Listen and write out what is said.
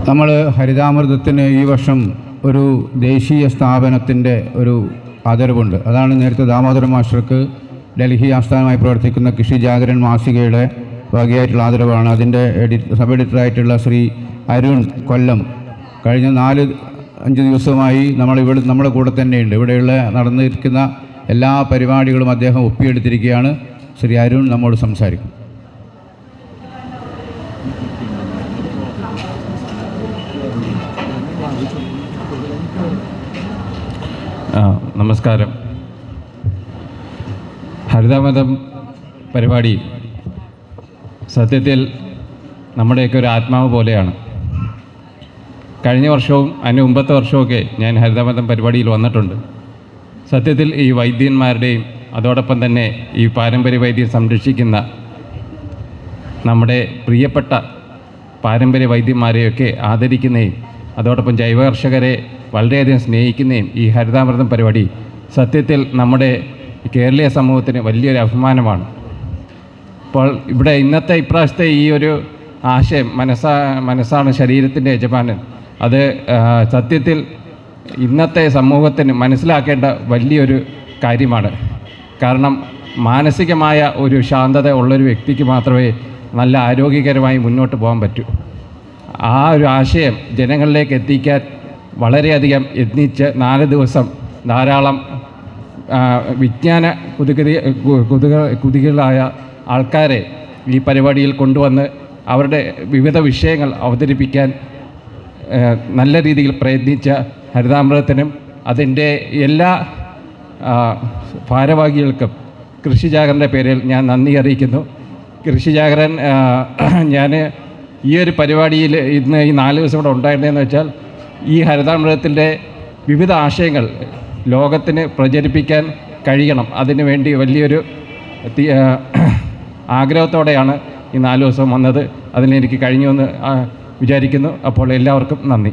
നമ്മൾ ഹരിതാമൃതത്തിന് ഈ വർഷം ഒരു ദേശീയ സ്ഥാപനത്തിൻ്റെ ഒരു ആദരവുണ്ട്. അതാണ് നേരത്തെ ദാമോദരൻ മാസ്റ്റർക്ക് ഡൽഹി ആസ്ഥാനമായി പ്രവർത്തിക്കുന്ന കൃഷി ജാഗരൺ മാസികയുടെ വകയായിട്ടുള്ള ആദരവാണ്. അതിൻ്റെ സബ് എഡിറ്ററായിട്ടുള്ള ശ്രീ അരുൺ കൊല്ലം കഴിഞ്ഞ 4-5 ദിവസമായി നമ്മുടെ കൂടെ തന്നെയുണ്ട്. ഇവിടെയുള്ള നടന്നിരിക്കുന്ന എല്ലാ പരിപാടികളും അദ്ദേഹം ഒപ്പിയെടുത്തിരിക്കുകയാണ്. ശ്രീ അരുൺ നമ്മോട് സംസാരിക്കും. നമസ്കാരം. ഹരിതാമൃതം പരിപാടി സത്യത്തിൽ നമ്മുടെയൊക്കെ ഒരു ആത്മാവ് പോലെയാണ്. കഴിഞ്ഞ വർഷവും അതിന് മുമ്പത്തെ വർഷമൊക്കെ ഞാൻ ഹരിതാമൃതം പരിപാടിയിൽ വന്നിട്ടുണ്ട്. സത്യത്തിൽ ഈ വൈദ്യന്മാരുടെയും അതോടൊപ്പം തന്നെ ഈ പാരമ്പര്യ വൈദ്യം സംരക്ഷിക്കുന്ന നമ്മുടെ പ്രിയപ്പെട്ട പാരമ്പര്യ വൈദ്യന്മാരെയൊക്കെ ആദരിക്കുന്നതും അതോടൊപ്പം ജൈവ കർഷകരെ വളരെയധികം സ്നേഹിക്കുന്നതും ഈ ഹരിതാമൃതം പരിപാടി സത്യത്തിൽ നമ്മുടെ കേരളീയ സമൂഹത്തിന് വലിയൊരു അഭിമാനമാണ്. അപ്പോൾ ഇവിടെ ഇപ്രാവശ്യത്തെ ഈ ഒരു ആശയം മനസ്സാണ് ശരീരത്തിൻ്റെ യജമാനൻ, അത് സത്യത്തിൽ ഇന്നത്തെ സമൂഹത്തിന് മനസ്സിലാക്കേണ്ട വലിയൊരു കാര്യമാണ്. കാരണം മാനസികമായ ഒരു ശാന്തത ഉള്ളൊരു വ്യക്തിക്ക് മാത്രമേ നല്ല ആരോഗ്യകരമായി മുന്നോട്ട് പോകാൻ പറ്റൂ. ആ ഒരു ആശയം ജനങ്ങളിലേക്ക് എത്തിക്കാൻ വളരെയധികം യത്നിച്ച് 4 ദിവസം ധാരാളം വിജ്ഞാന കുതികളായ ആൾക്കാരെ ഈ പരിപാടിയിൽ കൊണ്ടുവന്ന് അവരുടെ വിവിധ വിഷയങ്ങൾ അവതരിപ്പിക്കാൻ നല്ല രീതിയിൽ പ്രയത്നിച്ച ഹരിതാമൃതത്തിനും അതിൻ്റെ എല്ലാ ഭാരവാഹികൾക്കും കൃഷി ജാഗരൻ്റെ പേരിൽ ഞാൻ നന്ദി അറിയിക്കുന്നു. കൃഷി ജാഗരൻ ഞാൻ ഈ ഒരു പരിപാടിയിൽ ഇന്ന് ഈ 4 ദിവസം ഇവിടെ ഉണ്ടായിരുന്നതെന്ന് വെച്ചാൽ ഈ ഹരിതാമൃതത്തിൻ്റെ വിവിധ ആശയങ്ങൾ ലോകത്തിന് പ്രചരിപ്പിക്കാൻ കഴിയണം. അതിനു വേണ്ടി വലിയൊരു ആഗ്രഹത്തോടെയാണ് ഈ 4 ദിവസം വന്നത്. അതിനെനിക്ക് കഴിഞ്ഞു എന്ന് വിചാരിക്കുന്നു. അപ്പോൾ എല്ലാവർക്കും നന്ദി.